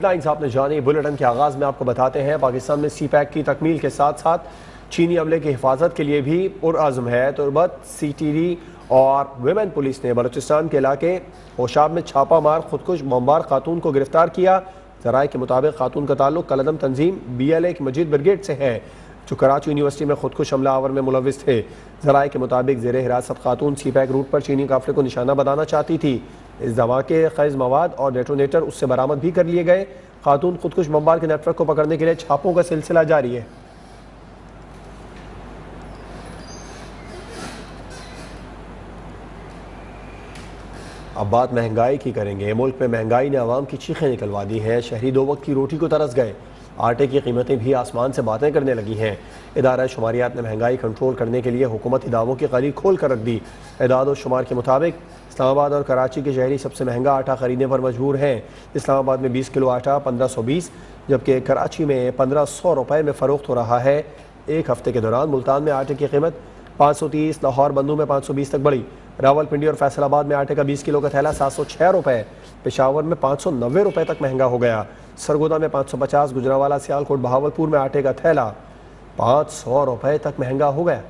Headlines आपने जानी। Bulletin के आगाज में आपको बताते हैं पाकिस्तान में सी पैक की तकमील के साथ साथ चीनी अमले की हिफाजत के लिए भी पुरअज़्म है। तुर्बत CTD और विमेन पुलिस ने बलूचिस्तान के इलाके होशाब में छापा मार खुदकुश बमबार खातून को गिरफ्तार किया। ज़राए के मुताबिक खातून का ताल्लुक कलदम तंजीम BLA की मजीद ब्रिगेड से है जो कराची यूनिवर्सिटी में खुदकुश हमला आवर में मुलविस थे। ज़राए के मुताबिक ज़ेर हिरासत खातून सी पैक रूट पर चीनी काफिले को निशाना बनाना चाहती थी। इस धमाके खैज मवाद और डेटोनेटर उससे बरामद भी कर लिए गए। खातून खुदकुश बमबार के नेटवर्क को पकड़ने के लिए छापों का सिलसिला जारी है। अब बात महंगाई की करेंगे। मुल्क में महंगाई ने आवाम की चीखें निकलवा दी हैं। शहरी दो वक्त की रोटी को तरस गए। आटे की कीमतें भी आसमान से बातें करने लगी हैं। इदारा शुमारियात ने महंगाई कंट्रोल करने के लिए हुकूमती दावों की खरीद खोल कर रख दी। इदाद और शुमार के मुताबिक इस्लामाबाद और कराची के शहरी सबसे महंगा आटा खरीदने पर मजबूर हैं। इस्लामाबाद में 20 किलो आटा 1520 जबकि कराची में 1500 रुपये में फ़रोख्त हो रहा है। एक हफ्ते के दौरान मुल्तान में आटे की कीमत 530, लाहौर बंदू में 520 तक बढ़ी। रावलपिंडी और फैसलाबाद में आटे का 20 किलो का थैला 706 रुपये, पेशावर में 590 रुपये तक महंगा हो गया। सरगोदा में 550, गुजरावाला, सियालकोट, बहावलपुर में आटे का थैला 500 रुपये तक महंगा हो गया।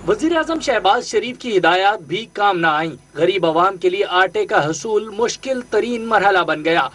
वज़ीर आज़म शहबाज शरीफ की हिदायत भी काम न आई। गरीब आवाम के लिए आटे का हसूल मुश्किल तरीन मरहला बन गया।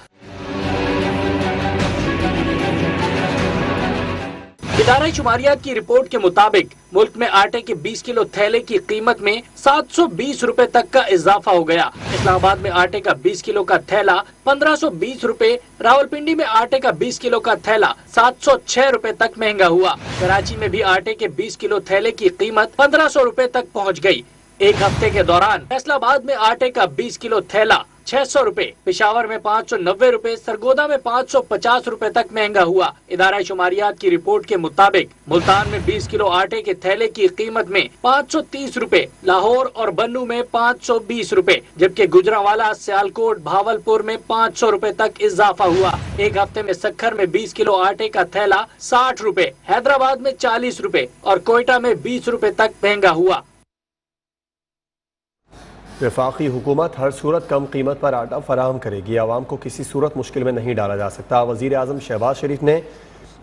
इदारा शुमारियात की रिपोर्ट के मुताबिक मुल्क में आटे के 20 किलो थैले की कीमत में 720 रुपए तक का इजाफा हो गया। इस्लामाबाद में आटे का 20 किलो का थैला 1520 रुपए, रावलपिंडी में आटे का 20 किलो का थैला 706 रुपए तक महंगा हुआ। कराची में भी आटे के 20 किलो थैले की कीमत 1500 रुपए तक पहुँच गयी। एक हफ्ते के दौरान फैसलाबाद में आटे का 20 किलो थैला 600 रुपए, पेशावर में 590 रुपए, सरगोदा में 550 रुपए तक महंगा हुआ। इदारा शुमारियात की रिपोर्ट के मुताबिक मुल्तान में 20 किलो आटे के थैले की कीमत में 530 रुपए, लाहौर और बन्नू में 520 रुपए, जबकि गुजरावाला, सियालकोट, भावलपुर में 500 रुपए तक इजाफा हुआ। एक हफ्ते में सक्खर में 20 किलो आटे का थैला 60 रुपए, हैदराबाद में 40 रुपए और कोयटा में 20 रुपए तक महंगा हुआ। वफाकी हुकूमत हर सूरत कम कीमत पर आटा फराहम करेगी। आवाम को किसी सूरत मुश्किल में नहीं डाला जा सकता। वज़ीर आज़म शहबाज शरीफ ने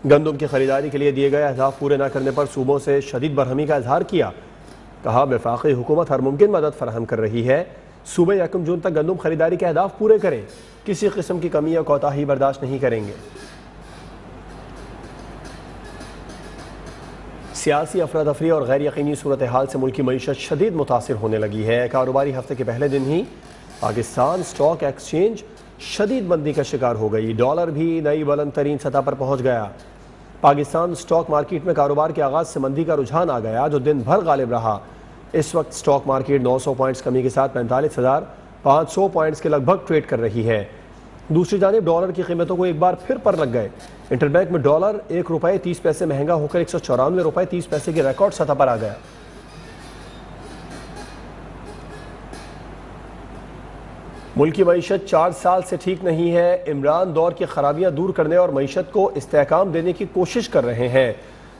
गंदम की खरीदारी के लिए दिए गए अहदाफ पूरे न करने पर सूबों से शदीद बरहमी का इजहार किया। कहा वफाकी हुकूमत हर मुमकिन मदद फराहम कर रही है। सूबे 1 जून तक गंदम खरीदारी के अहदाफ पूरे करें। किसी किस्म की कमी या कोताही बर्दाश्त नहीं करेंगे। सियासी अफरा तफरी और गैर यकीनी सूरत हाल से मुल्क की मईशत शदीद मुतासिर होने लगी है। कारोबारी हफ्ते के पहले दिन ही पाकिस्तान स्टॉक एक्सचेंज शदीद मंदी का शिकार हो गई। डॉलर भी नई बुलंद तरीन सतह पर पहुँच गया। पाकिस्तान स्टॉक मार्केट में कारोबार के आगाज़ से मंदी का रुझान आ गया जो दिन भर गालिब रहा। इस वक्त स्टॉक मार्केट 900 पॉइंट्स कमी के साथ 45,500 पॉइंट्स के लगभग ट्रेड कर रही है। दूसरी जानिब डॉलर की कीमतों को एक बार फिर पर लग गए। इंटरबैंक में डॉलर 1 रुपये 30 पैसे महंगा होकर 194 रुपये 30 पैसे की रिकॉर्ड सतह पर आ गया। मुल्क की मईशत 4 साल से ठीक नहीं है। इमरान दौर की खराबियां दूर करने और मईशत को इस्तेहकाम देने की कोशिश कर रहे हैं।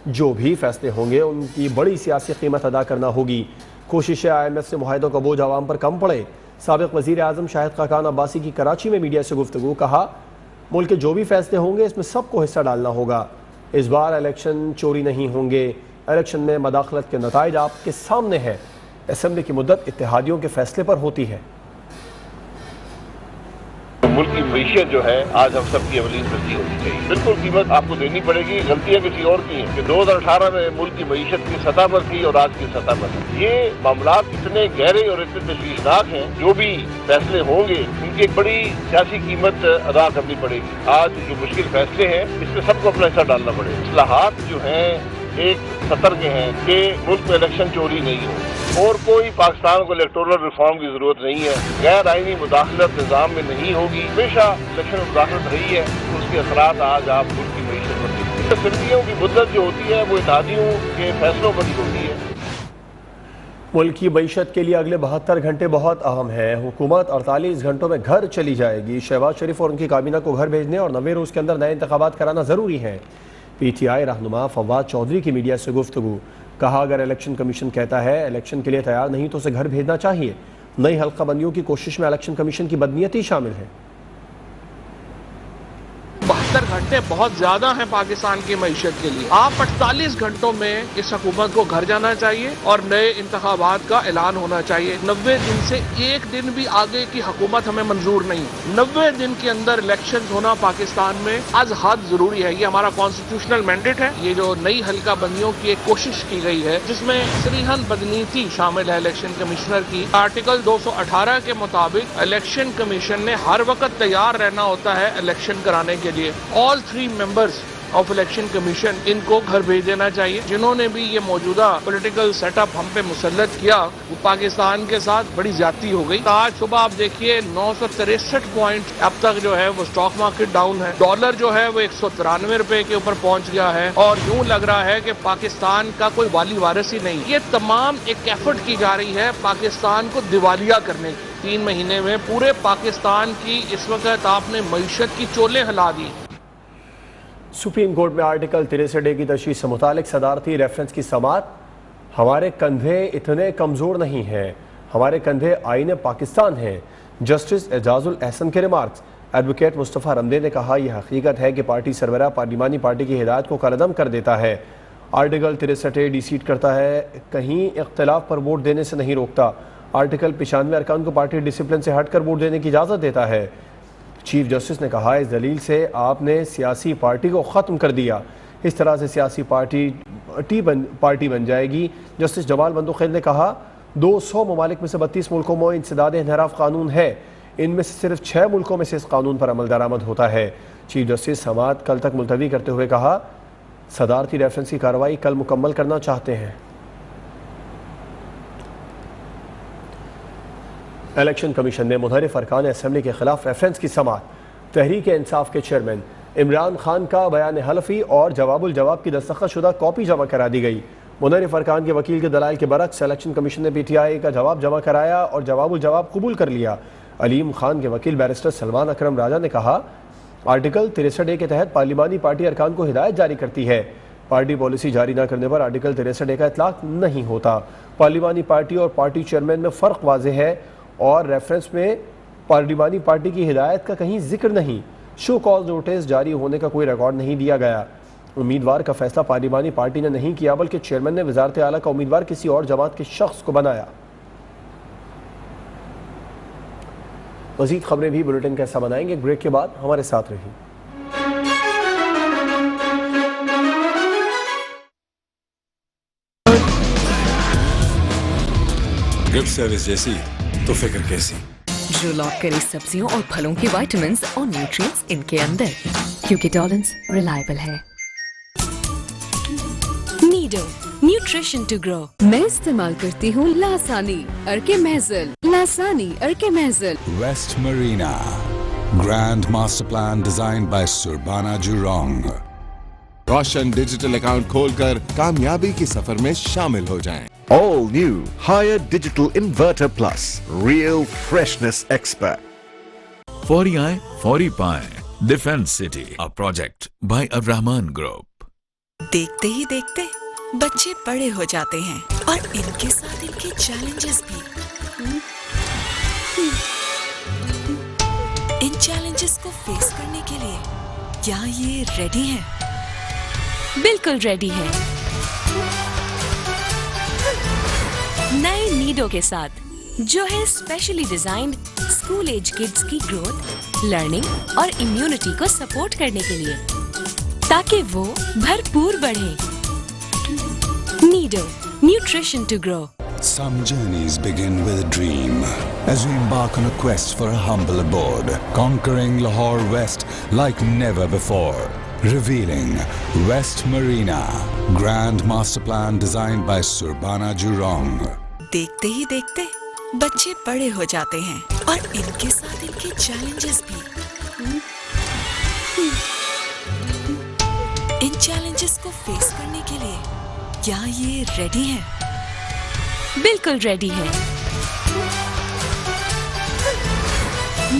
जो भी फैसले होंगे उनकी बड़ी सियासी कीमत अदा करना होगी। कोशिश IMF से मुआहदों का बोझ आवाम पर कम पड़े। साबिक वज़ीर आज़म शाहिद खाकान अब्बासी की कराची में मीडिया से गुफ्तगू। कहा मुल्क के जो भी फैसले होंगे इसमें सबको हिस्सा डालना होगा। इस बार इलेक्शन चोरी नहीं होंगे। इलेक्शन में मदाखलत के नताइज आपके सामने है। असेंबली की मुद्दत इत्तेहादियों के फैसले पर होती है। मुल्क की मईशत जो है आज हम सबकी अवलीन तरजीह होनी चाहिए। बिल्कुल कीमत आपको देनी पड़ेगी। गलतियां किसी और की हैं कि 2018 में मुल्क की मईशत की सतह पर थी और आज की सतह पर है। ये मामलात इतने गहरे और इतने तशवीशनाक हैं। जो भी फैसले होंगे उनकी एक बड़ी सियासी कीमत अदा करनी पड़ेगी। आज जो मुश्किल फैसले हैं इसमें सबको अपना हिस्सा डालना पड़ेगा। इस्लाहात जो हैं एक सतर के हैं कि मुल्क में इलेक्शन चोरी नहीं हो और कोई पाकिस्तान को इलेक्टोरल रिफॉर्म की जरूरत नहीं है। गैर आईनी मुदाखलत निज़ाम में नहीं होगी। हमेशा इलेक्शन में मुदाखलत रही है, उसके असरात आज आप मुल्क की मईशत पर देखते हैं। असेंबलियों की मुद्दत जो होती है वो इत्तेहादियों के फैसलों पर ही होती है। मुल्क की मईशत के लिए अगले 72 घंटे बहुत अहम है। हुकूमत 48 घंटों में घर चली जाएगी। शहबाज शरीफ और उनकी काबीना को घर भेजने और 90 रोज़ के अंदर नए इंतखाबात कराना ज़रूरी है। PTI रहनुमा फवाद चौधरी की मीडिया से गुफ्तगू। कहा अगर इलेक्शन कमीशन कहता है इलेक्शन के लिए तैयार नहीं तो उसे घर भेजना चाहिए। नई हल्का बंदियों की कोशिश में इलेक्शन कमीशन की बदनीयती शामिल है। 72 घंटे बहुत ज्यादा हैं पाकिस्तान की मईशत के लिए। आप 48 घंटों में इस हुकूमत को घर जाना चाहिए और नए इंतखाबात का ऐलान होना चाहिए। 90 दिन से एक दिन भी आगे की हुकूमत हमें मंजूर नहीं। 90 दिन के अंदर इलेक्शन होना पाकिस्तान में आज हद जरूरी है। ये हमारा कॉन्स्टिट्यूशनल मैंडेट है। ये जो नई हल्का बंदियों की एक कोशिश की गई है जिसमें सरीहन बदनीति शामिल है इलेक्शन कमिश्नर की। आर्टिकल 218 के मुताबिक इलेक्शन कमीशन ने हर वक्त तैयार रहना होता है इलेक्शन कराने के लिए। All 3 members of election commission इनको घर भेज देना चाहिए। जिन्होंने भी ये मौजूदा पॉलिटिकल सेटअप हम पे मुसल्लत किया वो पाकिस्तान के साथ बड़ी ज्यादती हो गई। आज सुबह आप देखिए 963 पॉइंट अब तक जो है वो स्टॉक मार्केट डाउन है। डॉलर जो है वो 193 रुपए के ऊपर पहुंच गया है और यूं लग रहा है कि पाकिस्तान का कोई वाली वारिस ही नहीं। ये तमाम एक एफर्ट की जा रही है पाकिस्तान को दिवालिया करने की। 3 महीने में पूरे पाकिस्तान की इस वक्त आपने मईशत की चोलें हिला दी। सुप्रीम कोर्ट में आर्टिकल 63A की तशरीह से मुतालिक सदारती रेफरेंस की समाअत। हमारे कंधे इतने कमज़ोर नहीं हैं, हमारे कंधे आईने पाकिस्तान हैं। जस्टिस एजाजुल एहसन के रिमार्क्स। एडवोकेट मुस्तफ़ा रमदे ने कहा यह हकीकत है कि पार्टी सरबराह पार्लिमानी पार्टी की हिदायत को कलअदम कर देता है। आर्टिकल 63A डिसीट करता है, कहीं इख्तलाफ पर वोट देने से नहीं रोकता। आर्टिकल 95 अरकान को पार्टी डिसिप्लिन से हटकर वोट देने की इजाज़त देता है। चीफ जस्टिस ने कहा इस दलील से आपने सियासी पार्टी को ख़त्म कर दिया। इस तरह से सियासी पार्टी बन जाएगी। जस्टिस जमाल बंदोखेल ने कहा 200 ममालिक में से 32 मुल्कों में इंसदाद इनहराफ कानून है। इनमें से सिर्फ 6 मुल्कों में से इस कानून पर अमल दरामद होता है। चीफ जस्टिस समाअत कल तक मुलतवी करते हुए कहा सदारती रेफरेंस की कार्रवाई कल मुकम्मल करना चाहते हैं। इलेक्शन कमीशन ने मुनहरिफ अरकान असम्बली के खिलाफ रेफरेंस की समाअत। तहरीक इंसाफ के चेयरमैन इमरान खान का बयान हलफी और जवाबुल जवाब की दस्तखत शुदा कॉपी जमा करा दी गई। मुनहरिफ अरकान के वकील के दलाइल के बरक्स इलेक्शन कमीशन ने PTI का जवाब जमा कराया और जवाबुल जवाब कबूल कर लिया। अलीम खान के वकील बैरिस्टर सलमान अकरम राजा ने कहा आर्टिकल 63A के तहत पार्लिमानी पार्टी अरकान को हिदायत जारी करती है। पार्टी पॉलिसी जारी न करने पर आर्टिकल 63A का इतलाक नहीं होता। पार्लिमानी पार्टी और पार्टी चेयरमैन में फ़र्क वाज़ेह है और रेफरेंस में पार्लिमानी पार्टी की हिदायत का कहीं जिक्र नहीं। शो कॉज नोटिस जारी होने का कोई रिकॉर्ड नहीं दिया गया। उम्मीदवार का फैसला पार्लिमानी पार्टी ने नहीं किया बल्कि चेयरमैन ने वजारत आला का उम्मीदवार किसी और जमात के शख्स को बनाया। मज़ीद खबरें भी बुलेटिन का हिस्सा बनाएंगे। ब्रेक के बाद हमारे साथ रहिए। गिफ्ट सर्विस जैसी तो फिक्र कैसी। जो लॉक करे सब्जियों और फलों के विटामिन्स और न्यूट्रिएंट्स इनके अंदर, क्योंकि टॉलेंस रिलायबल है। Nido nutrition to grow. मैं इस्तेमाल करती हूँ लासानी अर्के महजल। लासानी अर्के महजल। West marina grand master plan design by Surbana Jurong. Roshan digital account खोलकर कामयाबी के सफर में शामिल हो जाएं। All new Higher Digital Inverter Plus, real freshness expert. फौरी आए फौरी पाए। Defence city, a project by Abrahman Group। देखते ही देखते बच्चे बड़े हो जाते हैं और इनके साथ इनके चैलेंजेस भी। इन चैलेंजेस को फेस करने के लिए क्या ये रेडी हैं? बिल्कुल रेडी है। नए नीडो के साथ, जो है specially designed school age kids की ग्रोथ, लर्निंग और इम्यूनिटी को सपोर्ट करने के लिए, ताकि वो भरपूर बढ़े। Nido nutrition to grow. Some journeys begin with a dream as we embark on a quest for a humble abode, conquering Lahore West like never before. Revealing West Marina, Grand Master Plan designed by Surbana Jurong. देखते ही देखते बच्चे बड़े हो जाते हैं और इनके साथ इनके चैलेंजेस भी। इन चैलेंजेस को फेस करने के लिए क्या ये रेडी हैं? बिल्कुल रेडी है।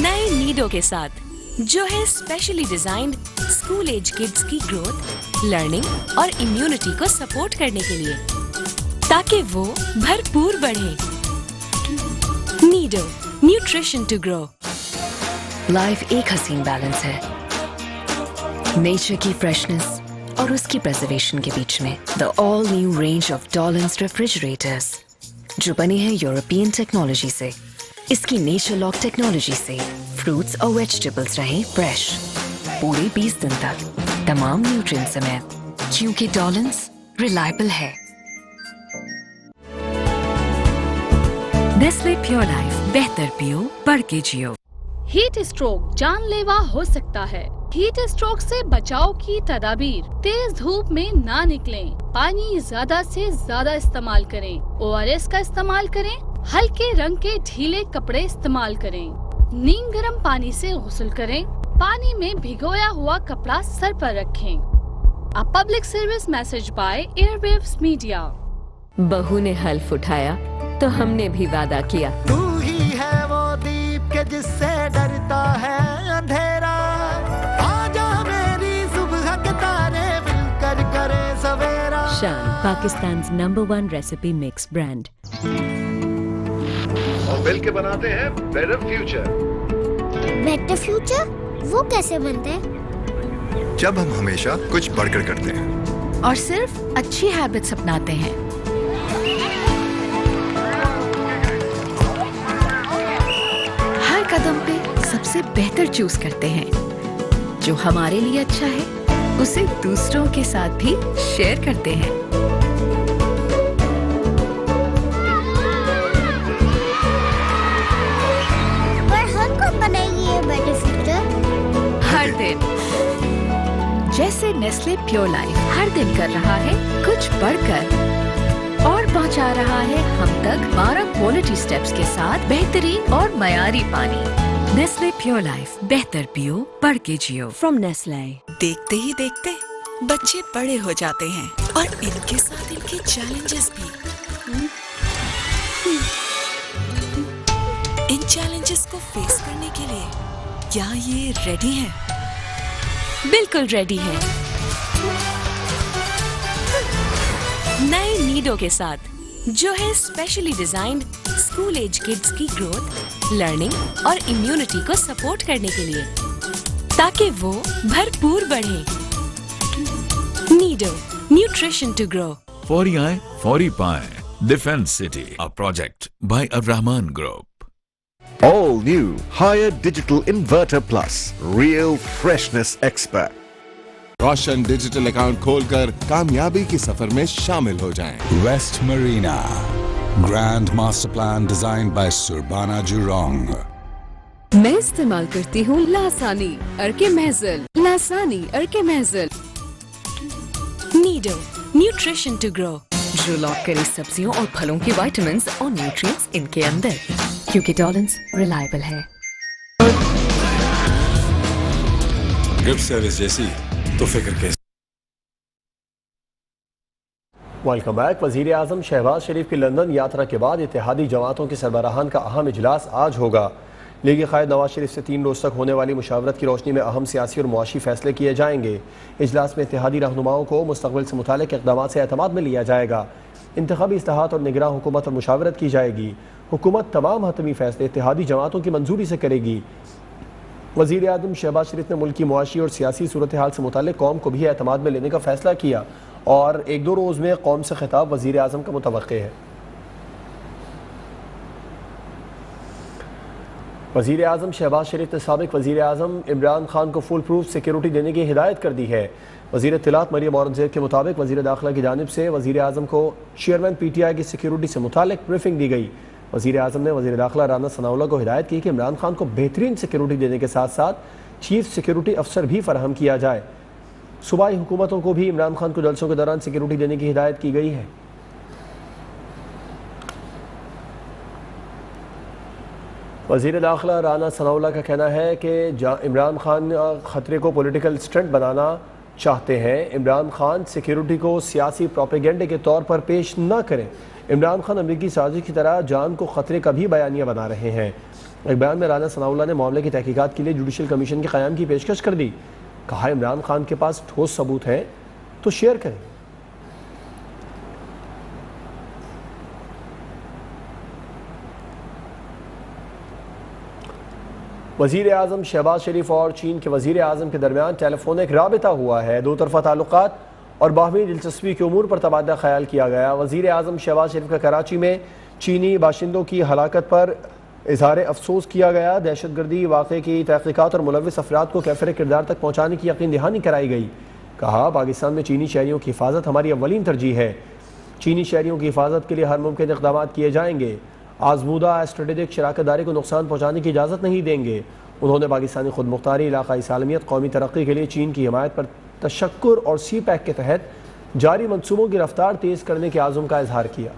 नए नीडो के साथ, जो है specially designed school age kids की ग्रोथ, लर्निंग और इम्यूनिटी को सपोर्ट करने के लिए, ताकि वो भरपूर बढ़े। Nido, nutrition to grow. Life एक हसीन बैलेंस है, नेचर की फ्रेशनेस और उसकी प्रिजर्वेशन के बीच में। The all new range of Dawlance refrigerators जो बनी है यूरोपियन टेक्नोलॉजी से। इसकी नेचर लॉक टेक्नोलॉजी से फ्रूट्स और वेजिटेबल्स रहे फ्रेश पूरे 20 दिन तक, तमाम न्यूट्रिएंट समेत, क्योंकि डॉलन्स रिलायबल है। नेस्ले प्योर लाइफ, बेहतर पियो, बढ़ के जियो। हीट स्ट्रोक जानलेवा हो सकता है। हीट स्ट्रोक से बचाव की तदाबीर: तेज धूप में ना निकलें, पानी ज्यादा से ज्यादा इस्तेमाल करें, ORS का इस्तेमाल करें, हल्के रंग के ढीले कपड़े इस्तेमाल करें, नीम गर्म पानी से गुस्ल करें, पानी में भिगोया हुआ कपड़ा सर पर रखें। A public service message bye airwaves media. बहू ने हल्फ उठाया तो हमने भी वादा किया। तू ही है वो दीप के जिससे डरता है अंधेरा, आजा मेरी सुबह के तारे मिलकर करे सवेरा। शान, Pakistan number 1 recipe mix brand. और मिलके बनाते हैं बेटर फ्यूचर। बेटर फ्यूचर वो कैसे बनते हैं? जब हम हमेशा कुछ बढ़कर करते हैं और सिर्फ अच्छी हैबिट्स अपनाते हैं। हर कदम पे सबसे बेहतर चूज करते हैं। जो हमारे लिए अच्छा है उसे दूसरों के साथ भी शेयर करते हैं। हर दिन, जैसे नेस्ले प्योर लाइफ हर दिन कर रहा है कुछ बढ़कर और पहुंचा रहा है हम तक 12 क्वालिटी स्टेप्स के साथ बेहतरीन और मयारी पानी। नेस्ले प्योर लाइफ, बेहतर पियो, बढ़ के जियो। From Nestle. देखते ही देखते बच्चे बड़े हो जाते हैं और इनके साथ इनके चैलेंजेस भी। इन चैलेंजेस को फेस करने के लिए क्या ये रेडी है? बिल्कुल रेडी है। नए नीडो के साथ, जो है specially designed school age kids की ग्रोथ, लर्निंग और इम्यूनिटी को सपोर्ट करने के लिए, ताकि वो भरपूर बढ़े। Nido, nutrition to grow. फौरी आए, फौरी पाए। Defence city, a project by अब्राहमान group. All new Higher Digital Inverter Plus, real freshness expert. Roshan digital account खोलकर कामयाबी की सफर में शामिल हो जाएं। West Marina, Grand Master Plan designed by Surbana Jurong. मैं इस्तेमाल करती हूँ लासानी अर्के महजल। लासानी अर्के महजल। नीडो, न्यूट्रिशन टू ग्रो, जो लॉक करे सब्जियों और फलों की विटामिन्स और न्यूट्रिएंट्स इनके अंदर, क्योंकि डॉलन्स रिलायबल है। गिफ्ट सर्विस जैसी तो फिक्र कैसे। Welcome back. वज़ीर आज़म शहबाज शरीफ की लंदन यात्रा के बाद इत्तेहादी जमातों के सरबराहान का अहम इजलास आज होगा। लीगी क़ायद नवाज शरीफ से 3 रोज़ तक होने वाली मुशावरत की रोशनी में अहम सियासी और मुआशी फैसले किए जाएंगे। इजलास में इत्तेहादी रहनुमाओं को मुस्तक़बिल से मुतालिक इक़दामात से एतमाद में लिया जाएगा। इंतखाबी इस्लाहात और निगरान हुकूमत और मुशावरत की जाएगी। हुकूमत तमाम हतमी फैसले इत्तेहादी जमातों की मंजूरी से करेगी। वज़ीर आज़म शहबाज शरीफ ने मुल्क की मुआशी और सियासी सूरत हाल से मुतालिक कौम को भी एतमाद में लेने का फैसला किया और 1-2 रोज़ में कौम से खिताब वज़ीर आज़म का मुतवक्के है। वज़ीर आज़म शहबाज शरीफ ने साबिक़ वज़ीर आज़म इमरान खान को फुल प्रूफ सिक्योरिटी देने की हिदायत कर दी है। वज़ीर इत्तलात मरियम औरंगज़ेब के मुताबिक वज़ीर दाखिला की जानिब से वज़ीर आज़म को चेयरमैन PTI की सिक्योरिटी से मुतालिक ब्रीफिंग दी गई। वज़ीर आज़म ने वज़ीर दाखिला राना सनाउल्लाह को हिदायत की कि इमरान खान को बेहतरीन सिक्योरिटी देने के साथ साथ चीफ सिक्योरिटी अफसर भी फराहम किया जाए। सूबाई हुकूमतों को भी इमरान खान को जलसों के दौरान सिक्योरिटी देने की हिदायत की गई है। वज़ीर दाखिला राना सनाउल्लाह का कहना है कि इमरान खान ख़तरे को पॉलिटिकल स्टंट बनाना चाहते हैं। इमरान खान सिक्योरिटी को सियासी प्रोपेगेंडे के तौर पर पेश न करें। इमरान खान अमरीकी साजिश की तरह जान को ख़तरे का भी बयानिया बना रहे हैं। एक बयान में राना सनाउल्लाह ने मामले की तहकीकात के लिए जुडिशल कमीशन के क़याम की पेशकश कर दी। कहा इमरान खान के पास ठोस सबूत हैं तो शेयर करें। वज़ीर आज़म शहबाज शरीफ और चीन के वज़ीर आज़म के दरमियान टेलीफोनिक राबिता हुआ है। दो तरफ़ा ताल्लुकात और बाहमी दिलचस्पी के उमूर पर तबादला ख्याल किया गया। वज़ीर आज़म शहबाज शरीफ का कराची में चीनी बाशिंदों की हलाकत पर इजहार अफसोस किया गया। दहशतगर्दी वाक़े की तहक़ीक़ात और मुलव्विस अफराद को कैफ़िर किरदार तक पहुँचाने की यकीन दहानी कराई गई। कहा, पाकिस्तान में चीनी शहरियों की हिफाजत हमारी अव्वलीन तरजीह है। चीनी शहरियों की हिफाजत के लिए हर मुमकिन इक़दाम किए जाएंगे। आज़मूदा स्ट्रेटेजिक शराकत दारी को नुकसान पहुँचाने की इजाज़त नहीं देंगे। उन्होंने पाकिस्तानी खुद मुख्तारी, इलाक़ाई सालमियत, कौमी तरक्की के लिए चीन की हिमायत पर तशक्कुर और सी पैक के तहत जारी मनसूबों की रफ्तार तेज़ करने के आज़म का इजहार किया।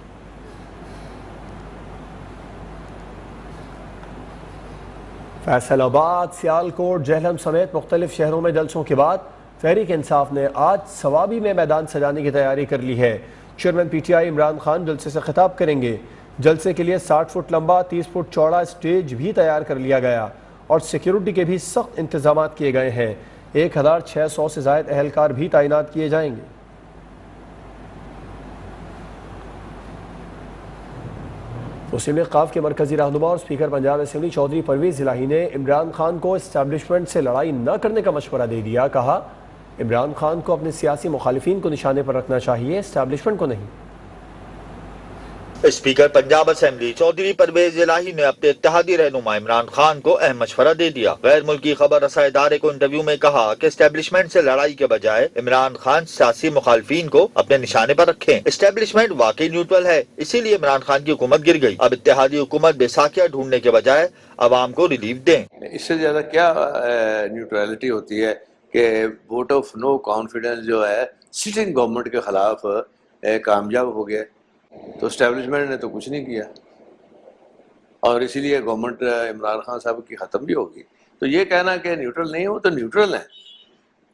फैसलाबाद, सियालकोट, जहलम समेत मुख्तलिफ शहरों में जलसों के बाद तहरीक इंसाफ ने आज सवाबी में मैदान सजाने की तैयारी कर ली है। चेयरमैन PTI इमरान खान जलसे से खिताब करेंगे। जलसे के लिए 60 फुट लंबा 30 फुट चौड़ा स्टेज भी तैयार कर लिया गया और सिक्योरिटी के भी सख्त इंतजाम किए गए हैं। 1600 से ज़ायद अहलकार भी तैनात किए जाएंगे। मुस्लिम लीग क़ाफ के मरकजी रहनुमा और स्पीकर पंजाब असेंबली चौधरी परवेज़ इलाही ने इमरान खान को इस्टेब्लिशमेंट से लड़ाई न करने का मशवरा दे दिया। कहा, इमरान खान को अपने सियासी मुखालिफिन को निशाने पर रखना चाहिए, इस्टेब्लिशमेंट को नहीं। स्पीकर पंजाब असेंबली चौधरी परवेज इलाही ने अपने इत्तेहादी रहनुमा इमरान खान को अहम मशवरा दे दिया। गैर मुल्की खबर रसा इदारे को इंटरव्यू में कहा कि एस्टेब्लिशमेंट से लड़ाई के बजाय इमरान खान सियासी मुखालफीन को अपने निशाने पर रखें। एस्टेब्लिशमेंट वाकई न्यूट्रल है, इसीलिए इमरान खान की हुकूमत गिर गई। अब इत्तेहादी हुकूमत बेसाखिया ढूंढने के बजाय अवाम को रिलीफ दें। इससे ज्यादा क्या न्यूट्रलिटी होती है कि वोट ऑफ नो कॉन्फिडेंस जो है सिटिंग गवर्नमेंट के खिलाफ कामयाब हो गया, तो एस्टेब्लिशमेंट ने तो कुछ नहीं किया और इसीलिए गवर्नमेंट इमरान खान साहब की ख़त्म भी होगी। तो ये कहना कि न्यूट्रल नहीं हो, तो न्यूट्रल है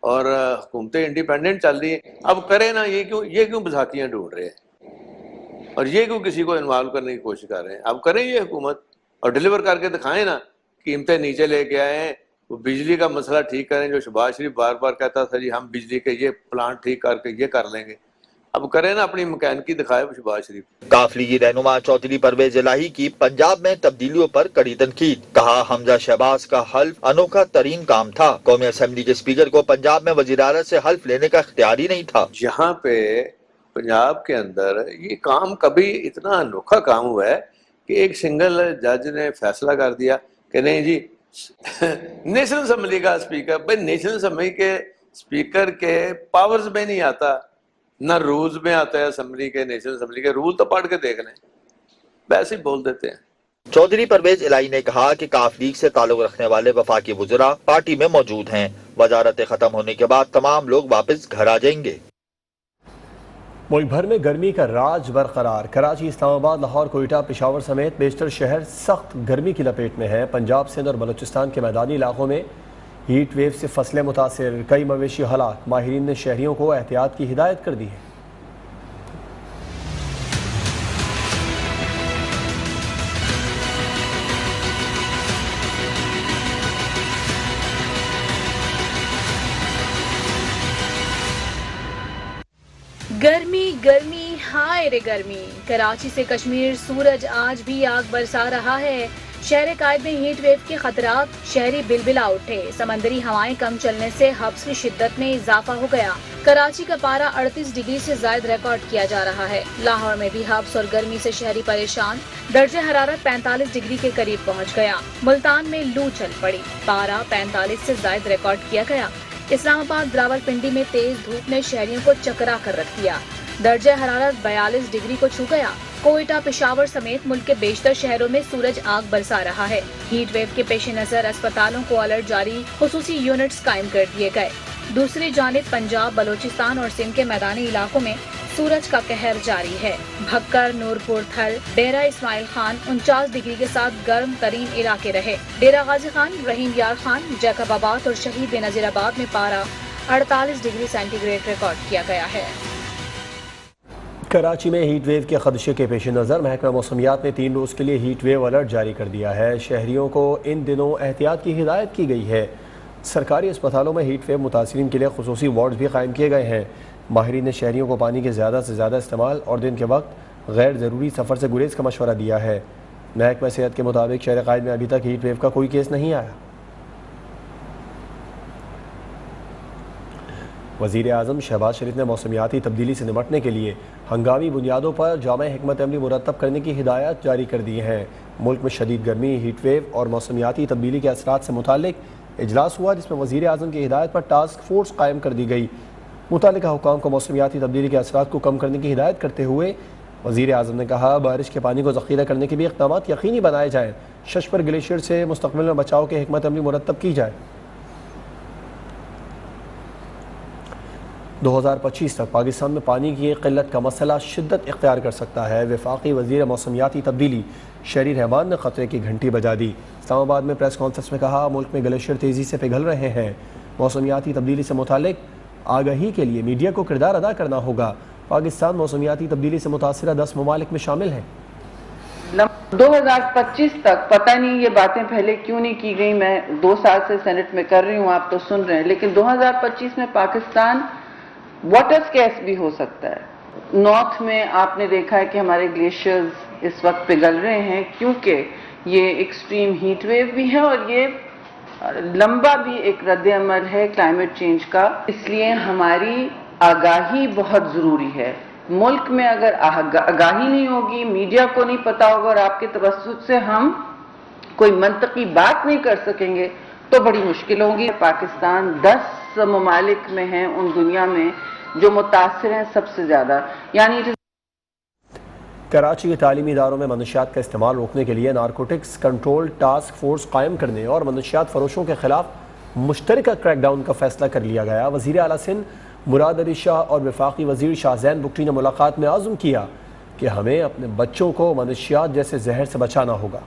और हुकूमतें इंडिपेंडेंट चल रही है। अब करें ना, ये क्यों बसाखियाँ ढूंढ रहे हैं और ये क्यों किसी को इन्वॉल्व करने की कोशिश कर रहे हैं। अब करें ये हुकूमत और डिलीवर करके दिखाएं ना, कीमतें नीचे लेके आए, वो बिजली का मसला ठीक करें। जो शहबाज शरीफ बार बार कहता था जी हम बिजली के ये प्लांट ठीक करके ये कर लेंगे, अब करें ना, अपनी मैकेनिकी दिखाए शहबाज शरीफ। काफली रहनुमा चौधरी परवेज इलाही की पंजाब में तब्दीलियों पर कड़ी तनकीद। कहा, हमजा शहबाज का हल्फ अनोखा तरीन काम था। कौमी असेंबली के स्पीकर को पंजाब में वज़ीर-ए-आला से हल्फ लेने का इख्तियार ही नहीं था। यहाँ पे पंजाब के अंदर ये काम कभी इतना अनोखा काम हुआ है कि एक सिंगल जज ने फैसला कर दिया कि नहीं जी नेशनल असेंबली का स्पीकर, भाई नेशनल असेंबली के स्पीकर के पावर्स में नहीं आता, ना रूल्स में आता है असेंबली के। नेशनल असेंबली के रूल तो पढ़ के देख लें, वैसे ही बोल देते हैं। चौधरी परवेज इलाही ने कहा कि काफ लीग से ताल्लुक रखने वाले वफाकी वुज़रा पार्टी में मौजूद हैं। वजारतें खत्म होने के बाद तमाम लोग वापस घर आ जाएंगे। मुल्क भर में गर्मी का राज बरकरार। कराची, इस्लामाबाद, लाहौर, कोयटा, पेशावर समेत बेशतर शहर सख्त गर्मी की लपेट में है। पंजाब, सिंध और बलूचिस्तान के मैदानी इलाकों में हीट वेव से फसलें मुतासिर, कई मवेशी हलाक। माहिरीन ने शहरियों को एहतियात की हिदायत कर दी है। गर्मी गर्मी हाय रे गर्मी। कराची से कश्मीर सूरज आज भी आग बरसा रहा है। शहर कायद में हीट वेव के खतरात, शहरी बिलबिला उठे। समंदरी हवाएं कम चलने से हब्स की शिद्दत में इजाफा हो गया। कराची का पारा 38 डिग्री से ज्यादा रिकॉर्ड किया जा रहा है। लाहौर में भी हब्स और गर्मी से शहरी परेशान। दर्जे हरारत 45 डिग्री के करीब पहुँच गया। मुल्तान में लू चल पड़ी, पारा 45 से ज्यादा रिकॉर्ड किया गया। इस्लामाबाद, रावलपिंडी में तेज धूप ने शहरियों को चकरा कर रख दिया। दर्जे हरारत 42 डिग्री को छू गया। कोयटा, पेशावर समेत मुल्क के बेशतर शहरों में सूरज आग बरसा रहा है। हीट वेव के पेश नजर अस्पतालों को अलर्ट जारी, खुसूसी यूनिट्स कायम कर दिए गए। दूसरी जानिब पंजाब, बलूचिस्तान और सिंध के मैदानी इलाकों में सूरज का कहर जारी है। भक्कर, नूरपुर, थल, डेरा इस्माइल खान 49 डिग्री के साथ गर्म तरीन इलाके रहे। डेरा गाजी खान, रहीम यार खान, जैकबाबाद और शहीद बेनजीराबाद में पारा 48 डिग्री सेंटीग्रेड रिकॉर्ड किया गया है। कराची में हीट वेव के खदशे के पेश नज़र महकमा मौसमियात ने 3 रोज़ के लिए हीट वेव अलर्ट जारी कर दिया है। शहरियों को इन दिनों एहतियात की हिदायत की गई है। सरकारी अस्पतालों में हीट वेव मुतासिरीन के लिए खुसूसी वार्ड भी कायम किए गए हैं। माहिरीन ने शहरियों को पानी के ज़्यादा से ज़्यादा इस्तेमाल और दिन के वक्त गैर ज़रूरी सफ़र से गुरेज का मशवरा दिया है। महकमा सेहत के मुताबिक शहर कायद में अभी तक हीट वेव का कोई केस नहीं आया। वज़ीर आज़म शहबाज शरीफ ने मौसमियाती तब्दीली से निपटने के लिए हंगामी बुनियादों पर जामा हिकमत अमली मुरतब करने की हिदायत जारी कर दी हैं। मुल्क में शदीद गर्मी, हीट वेव और मौसमियाती तब्दीली के असरात से मुतालिक इजलास हुआ, जिसमें वज़ीर आज़म की हिदायत पर टास्क फोर्स कायम कर दी गई। मुतालिका हुकाम को मौसमियाती तब्दीली के असरात को कम करने की हिदायत करते हुए वज़ीर आज़म ने कहा, बारिश के पानी को ज़ख़ीरा करने के भी इक़दाम यकीनी बनाए जाएँ। शशपर ग्लेशियर से मुस्तक़बिल में बचाव के हिकमत अमली मुरतब की जाए। 2025 तक पाकिस्तान में पानी की क़िल्लत का मसला शिद्दत इख्तियार कर सकता है। वफाकी वज़ीर मौसमियाती तब्दीली शहरी रहमान ने ख़तरे की घंटी बजा दी। इस्लामाबाद में प्रेस कॉन्फ्रेंस में कहा, मुल्क में ग्लेशियर तेज़ी से पिघल रहे हैं। मौसमियाती तब्दीली से मुतालिक आगाही के लिए मीडिया को किरदार अदा करना होगा। पाकिस्तान मौसमियाती तब्दीली से मुतासिरा 10 ममालिक में शामिल है। 2025 तक पता नहीं ये बातें पहले क्यों नहीं की गई। मैं 2 साल से सेनेट में कर रही हूँ, आप तो सुन रहे हैं, लेकिन 2025 में पाकिस्तान वाटर स्कैर्स भी हो सकता है। नॉर्थ में आपने देखा है कि हमारे ग्लेशियर्स इस वक्त पिघल रहे हैं क्योंकि ये एक्सट्रीम हीट वेव भी है और ये लंबा भी एक रद्द-ए-अमल है क्लाइमेट चेंज का। इसलिए हमारी आगाही बहुत ज़रूरी है। मुल्क में अगर आगाही नहीं होगी, मीडिया को नहीं पता होगा और आपके तवज्जुह से हम कोई मंतकी बात नहीं कर सकेंगे तो बड़ी मुश्किल होगी। पाकिस्तान 10 ममालिक में है उन दुनिया में जो मुतासिर हैं सबसे ज़्यादा। यानी कराची के तालीमी इदारों में मनशियात का इस्तेमाल रोकने के लिए नारकोटिक्स कंट्रोल टास्क फोर्स कायम करने और मनशियात फरोशों के खिलाफ मुश्तरका क्रैकडाउन का फैसला कर लिया गया। वज़ीर आला सिंध मुराद अली शाह और वफाकी वज़ीर शाहजैन बुगटी ने मुलाकात में आज़म किया कि हमें अपने बच्चों को मनशियात जैसे जहर से बचाना होगा।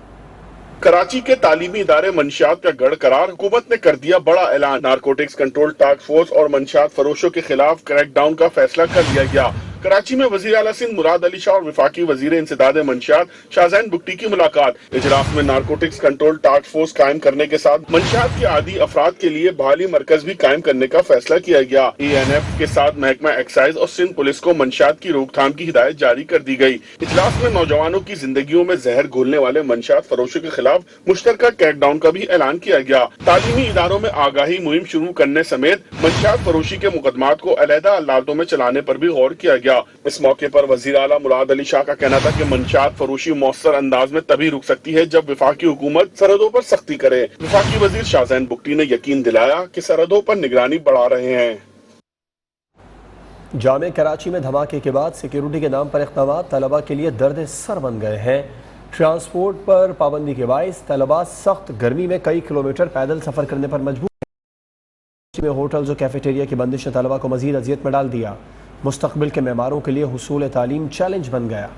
कराची के तालीमी इदारे मंशियात का गढ़ करार, हुकूमत ने कर दिया बड़ा ऐलान। नारकोटिक्स कंट्रोल टास्क फोर्स और मंशियात फरोशों के खिलाफ क्रैकडाउन का फैसला कर लिया गया। कराची में वज़ीर आला सिंध मुराद अली शाह और वफाकी वज़ीर इंसदाद मंशियात शाहजैन बुगटी की मुलाकात। इजलास में नारकोटिक्स कंट्रोल टास्क फोर्स कायम करने के साथ मंशियात के आदी अफराद के लिए बहाली मरकज भी कायम करने का फैसला किया गया। ANF के साथ महकमा एक्साइज और सिंध पुलिस को मंशियात की रोकथाम की हिदायत जारी कर दी गई। इजलास में नौजवानों की जिंदगियों में जहर घोलने वाले मंशियात फरोशों के खिलाफ मुश्तरका क्रैकडाउन का भी ऐलान किया गया। तालीमी इदारों में आगाही मुहिम शुरू करने समेत मंशियात फरोशी के मुकदमात को अलहदा अदालतों में चलाने पर भी गौर किया गया। इस मौके पर वज़ीर आला मुराद अली शाह का कहना था कि मंशियात फरोशी मौसर अंदाज में तभी रुक सकती है जब वफाकी हुकूमत सरहदों पर सख्ती करे। वफाकी वज़ीर शाहजैन बुगटी ने यकीन दिलाया कि सरहदों पर निगरानी बढ़ा रहे हैं। जामे कराची में धमाके के बाद सिक्योरिटी के नाम पर इक़दामात तलबा के लिए दर्द सर बन गए हैं। ट्रांसपोर्ट पर पाबंदी के बाइस तलबा सख्त गर्मी में कई किलोमीटर पैदल सफर करने पर मजबूर। में होटल्स और कैफेटेरिया की बंदिश ने तलबा को मजीद अजियत में डाल दिया। मुस्तकबिल के मेमारों के लिए हुसूल तालीम चैलेंज बन गया।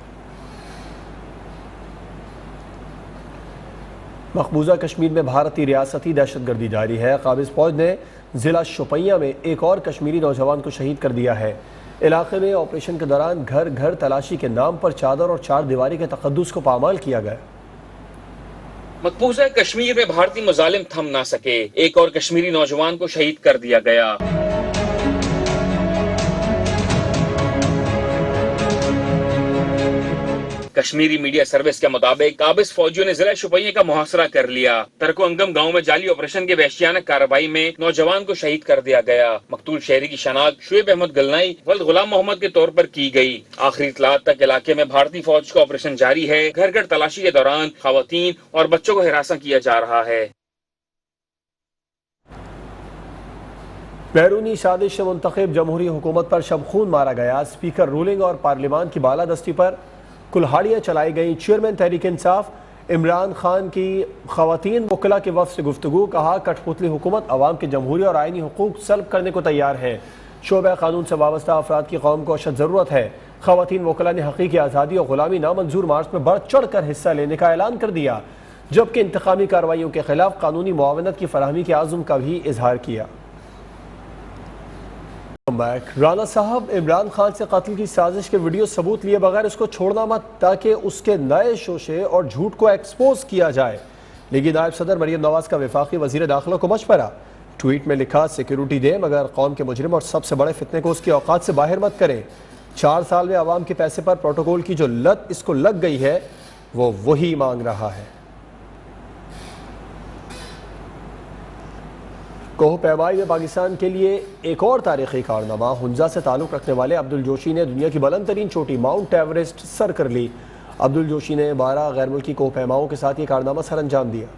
मकबूजा कश्मीर में भारतीय रियासती दहशतगर्दी जारी है। काबिज फौज ने जिला शोपियां में एक और कश्मीरी नौजवान को शहीद कर दिया है। इलाके में ऑपरेशन के दौरान घर घर तलाशी के नाम पर चादर और चार दीवारी के तकद्दुस को पामाल किया गया। मकबूजा कश्मीर में भारतीय मुजालिम थम ना सके, एक और कश्मीरी नौजवान को शहीद कर दिया गया। कश्मीरी मीडिया सर्विस के मुताबिक काबिज फौजियों ने जिला शोपियां का मुहासरा कर लिया। तरको अंगम गांव में जाली ऑपरेशन के वहशियाना कार्रवाई में नौजवान को शहीद कर दिया गया। मकतूल शहरी की शनाख्त शुएब अहमद गलनाई वल्द गुलाम मोहम्मद के तौर पर की गई। आखिरी इत्तलात तक इलाके में भारतीय फौज का ऑपरेशन जारी है। घर घर तलाशी के दौरान खवातीन और बच्चों को हिरासा किया जा रहा है। बैरूनी साजिश से मुंतखब जमहूरी हुकूमत पर शबखून मारा गया। स्पीकर रूलिंग और पार्लियामान की बालादस्ती पर कुल्हाड़ियाँ चलाई गई। चेयरमैन तहरीक इंसाफ इमरान खान की खवातीन वकला के वफ़द से गुफ्तगू। कहा, कठपुतली हुकूमत अवाम के जमहूरी और आइनी हुकूक सल्ब करने को तैयार है। शोबा कानून से वाबस्ता अफराद की कौम को अशद ज़रूरत है। खवातीन वकला ने हकीकी आज़ादी और ग़ुलामी नामंजूर मार्च में बढ़ चढ़ कर हिस्सा लेने का ऐलान कर दिया, जबकि इंतकामी कार्रवाइयों के खिलाफ कानूनी मुआवनत की फराहमी के आज़म का भी इजहार किया। राना साहब इमरान खान से कत्ल की साजिश के वीडियो सबूत लिए बगैर उसको छोड़ना मत, ताकि उसके नए शोशे और झूठ को एक्सपोज किया जाए। लेकिन नायब सदर मरियम नवाज का वफाकी वजीर दाखिला को मशवरा। ट्वीट में लिखा, सिक्योरिटी दे मगर कौम के मुजरिम और सबसे बड़े फितने को उसकी औकात से बाहर मत करें। 4 साल में आवाम के पैसे पर प्रोटोकॉल की जो लत इसको लग गई है वो वही मांग रहा है। कोह पैमाई में पाकिस्तान के लिए एक और तारीखी कारनामा, हुंजा से ताल्लुक़ रखने वाले अब्दुल जोशी ने दुनिया की बुलंद तरीन चोटी माउंट एवरेस्ट सर कर ली। अब्दुल जोशी ने 12 गैर मुल्की कोह पैमाओं के साथ ये कारनामा सर अंजाम दिया।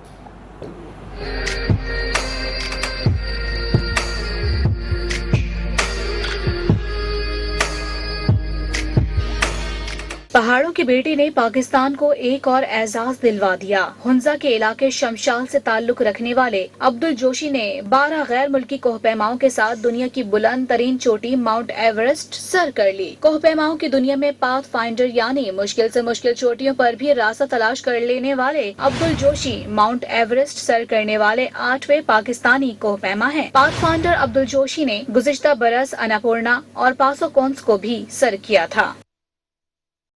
पहाड़ों की बेटी ने पाकिस्तान को एक और एजाज दिलवा दिया। हुंजा के इलाके शमशाल से ताल्लुक रखने वाले अब्दुल जोशी ने 12 गैर मुल्की कोहपैमाओं के साथ दुनिया की बुलंद तरीन चोटी माउंट एवरेस्ट सर कर ली। कोहपैमाओं की दुनिया में पाथ फाइंडर यानी मुश्किल से मुश्किल चोटियों पर भी रास्ता तलाश कर लेने वाले Abdul Joshi mount Everest sir करने वाले 8वें पाकिस्तानी कोहपैमा है। पाथ फाइंडर अब्दुल जोशी ने गुज़िश्ता बरस अन्नपूर्णा और पासोकोंस को भी सर किया था।